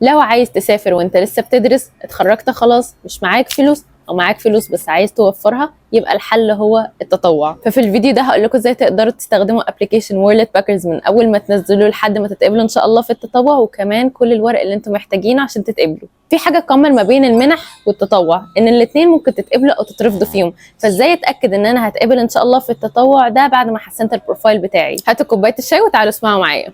لو عايز تسافر وانت لسه بتدرس، اتخرجت خلاص مش معاك فلوس او معاك فلوس بس عايز توفرها، يبقى الحل هو التطوع. ففي الفيديو ده هقول لكم ازاي تقدروا تستخدموا ابلكيشن وورلد باكرز من اول ما تنزلوه لحد ما تتقبلوا ان شاء الله في التطوع، وكمان كل الورق اللي انتم محتاجينه عشان تتقبلوا. في حاجه كومن ما بين المنح والتطوع، ان الاثنين ممكن تتقبلوا او تترفضوا فيهم. فازاي اتاكد ان انا هتقبل ان شاء الله في التطوع ده؟ بعد ما حسنت البروفايل بتاعي. هاتوا كوبايه الشاي وتعالوا اسمعوا معايا.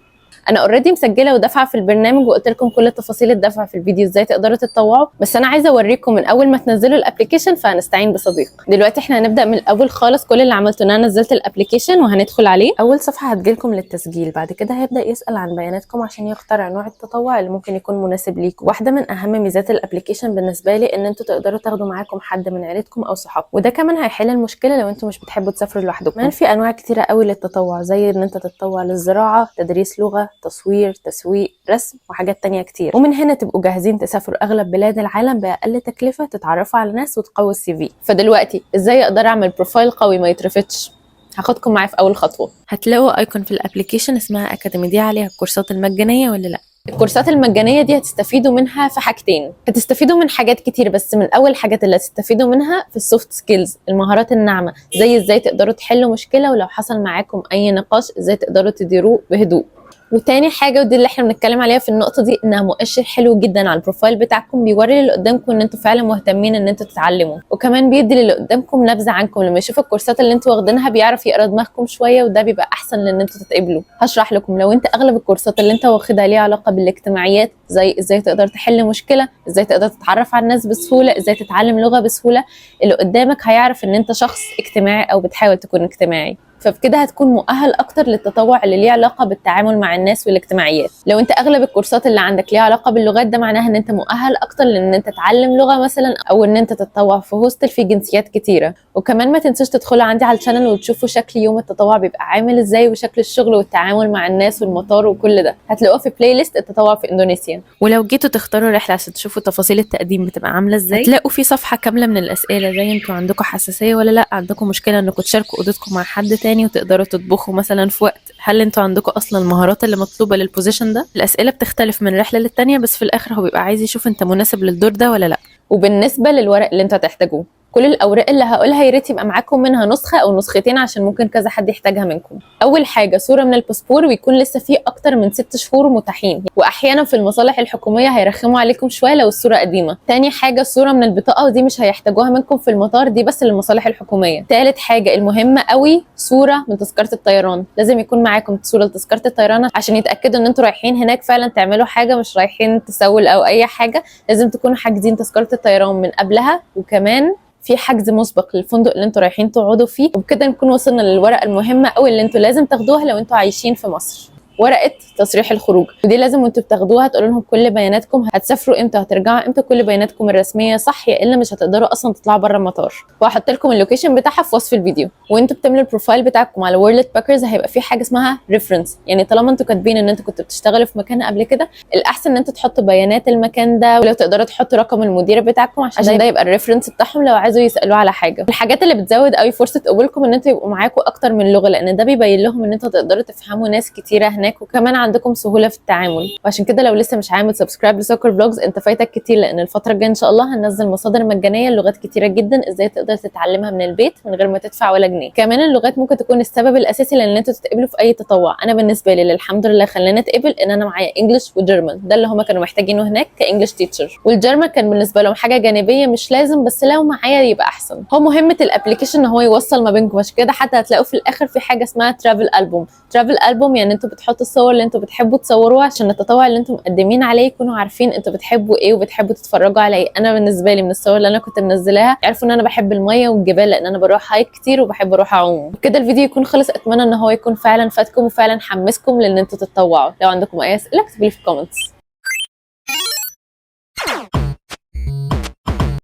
انا اوريدي مسجله ودافعه في البرنامج، وقلت لكم كل تفاصيل الدفع في الفيديو ازاي تقدروا تتطوعوا، بس انا عايزه اوريكم من اول ما تنزلوا الابلكيشن، فهنستعين بصديق. دلوقتي احنا هنبدا من الاول خالص. كل اللي عملته ان انا نزلت الابلكيشن وهندخل عليه. اول صفحه هتجيلكم للتسجيل، بعد كده هيبدا يسال عن بياناتكم عشان يختار نوع التطوع اللي ممكن يكون مناسب ليكم. واحده من اهم ميزات الابلكيشن بالنسبه لي ان انتوا تقدروا تاخدوا معاكم حد من عيلتكم او صحابكم، وده كمان هيحل المشكله لو انتوا مش بتحبوا تسافروا لوحدكم. كمان في انواع كتيره قوي للتطوع، زي ان انت تتطوع للزراعه، تدريس لغه، تصوير، تسويق، رسم، وحاجات تانية كتير. ومن هنا تبقوا جاهزين تسافروا اغلب بلاد العالم باقل تكلفه، تتعرفوا على ناس وتقووا السي في. فدلوقتي ازاي اقدر اعمل بروفايل قوي ما يترفضش؟ هاخدكم معايا في اول خطوه. هتلاقوا ايكون في الابلكيشن اسمها اكاديمي، دي عليها الكورسات المجانيه ولا لا. الكورسات المجانيه دي هتستفيدوا منها في حاجتين. هتستفيدوا من حاجات كتير، بس من اول حاجات اللي هتستفيدوا منها في السوفت سكيلز، المهارات الناعمه، زي ازاي تقدروا تحلوا مشكله، ولو حصل معاكم اي نقاش ازاي تقدروا تديروه بهدوء. وتاني حاجه ودي اللي احنا بنتكلم عليها في النقطه دي، انها مؤشر حلو جدا على البروفايل بتاعكم، بيوري اللي قدامكم ان انتوا فعلا مهتمين ان انتوا تتعلموا، وكمان بيدي للي قدامكم نبذه عنكم. لما يشوف الكورسات اللي انتوا واخدينها بيعرف يقرا دماغكم شويه، وده بيبقى احسن لان انتوا تتقبلوا. هشرح لكم. لو انت اغلب الكورسات اللي انت واخدها ليها علاقه بالاجتماعيات، زي ازاي تقدر تحل مشكله، ازاي تقدر تتعرف على الناس بسهوله، ازاي تتعلم لغه بسهوله، اللي قدامك هيعرف ان انت شخص اجتماعي او بتحاول تكون اجتماعي، فبكده هتكون مؤهل اكتر للتطوع اللي ليه علاقه بالتعامل مع الناس والاجتماعيات. لو انت اغلب الكورسات اللي عندك ليها علاقه باللغات، ده معناها ان انت مؤهل اكتر لان انت تتعلم لغه مثلا، او ان انت تتطوع في هوستل في جنسيات كتيره. وكمان ما تنسوش تدخلوا عندي على الشانل وتشوفوا شكل يوم التطوع بيبقى عامل ازاي، وشكل الشغل والتعامل مع الناس والمطار وكل ده هتلاقوه في بلاي ليست التطوع في اندونيسيا. ولو جيتوا تختاروا رحله عشان تشوفوا تفاصيل التقديم بتبقى عامله ازاي، هتلاقوا في صفحه كامله من الاسئله، زي انتوا عندكم حساسيه ولا لا، عندكم مشكله انكم تشاركوا اوضتكم مع حد تاني وتقدروا تطبخوا مثلا في وقت، هل انتوا عندكم اصلا المهارات اللي مطلوبه للبوزيشن ده. الاسئله بتختلف من رحله للتانيه، بس في الاخر هو بيبقى عايز يشوف انت مناسب للدور ده ولا لا. وبالنسبه للورق اللي انتوا هتحتاجوه، كل الاوراق اللي هقولها يا ريت يبقى معاكم منها نسخه او نسختين، عشان ممكن كذا حد يحتاجها منكم. اول حاجه صوره من الباسبور، ويكون لسه فيه اكتر من 6 شهور متاحين، واحيانا في المصالح الحكوميه هيرخموا عليكم شويه لو الصوره قديمه. تاني حاجه صوره من البطاقه، ودي مش هيحتاجوها منكم في المطار، دي بس للمصالح الحكوميه. تالت حاجه المهمه قوي، صوره من تذكره الطيران. لازم يكون معاكم صوره لتذكره الطيران عشان يتاكدوا ان انتوا رايحين هناك فعلا تعملوا حاجه، مش رايحين تسول او اي حاجه. لازم تكونوا حاجزين تذكره الطيران من قبلها، وكمان في حجز مسبق للفندق اللي انتوا رايحين تقعدوا فيه. وبكده نكون وصلنا للورقه المهمه قوي اللي انتوا لازم تاخدوها لو انتوا عايشين في مصر، ورقه تصريح الخروج. ودي لازم وانتوا بتاخدوها تقولوا لهم كل بياناتكم، هتسافروا امتى، هترجعوا امتى، كل بياناتكم الرسميه صح، يا الا مش هتقدروا اصلا تطلعوا بره المطار. وهحط لكم اللوكيشن بتاعها في وصف الفيديو. وانتوا بتعملوا البروفايل بتاعكم على وورلد باكرز هيبقى في حاجه اسمها ريفرنس، يعني طالما انتوا كاتبين ان انتوا كنتوا بتشتغلوا في مكان قبل كده، الاحسن ان انتوا تحطوا بيانات المكان ده، ولو تقدروا تحطوا رقم المدير بتاعكم عشان ده يبقى الريفرنس بتاعهم لو عايزوا يسالوه على حاجه. الحاجات اللي بتزود قوي فرصه قبولكم ان انتوا يبقوا معاكم اكتر من لغه، لان ده بيبين لهم ان انتوا تقدروا تفهموا ناس كتيره هناك، وكمان عندكم سهوله في التعامل. وعشان كده لو لسه مش عامل سبسكرايب لسوكر فلوجز، انت فايتك كتير، لان الفتره الجايه ان شاء الله هننزل مصادر مجانيه لغات كتيره جدا، ازاي تقدر تتعلمها من البيت من غير ما تدفع ولا جنيه. كمان اللغات ممكن تكون السبب الاساسي لان انتوا تتقبلوا في اي تطوع. انا بالنسبه لي الحمد لله خلاني اتقبل ان انا معايا انجلش وجيرمان، ده اللي هم كانوا محتاجينه هناك كانجلش تيتشر، والجيرمان كان بالنسبه لهم حاجه جانبيه مش لازم، بس لو معايا يبقى احسن. هو مهمه الابلكيشن ان هو يوصل ما بينكم، عشان كده حتى هتلاقوا في الاخر في حاجه اسمها ترافل البوم. ترافل البوم يعني انتوا بتحطوا الصور اللي انتوا بتحبوا تصوروها، عشان التطوع اللي انتم مقدمين عليه يكونوا عارفين انتوا بتحبوا ايه وبتحبوا تتفرجوا على ايه. انا بالنسبه لي من الصور اللي انا كنت منزلاها عرفوا ان انا بحب الميه والجبال، لان انا بروح هايك كتير وبحب اروح اعوم. كده الفيديو يكون خلص. اتمنى ان هو يكون فعلا فاتكم وفعلا حمسكم لان انتوا تتطوعوا. لو عندكم اي اسئله اكتبوا لي في الكومنتس.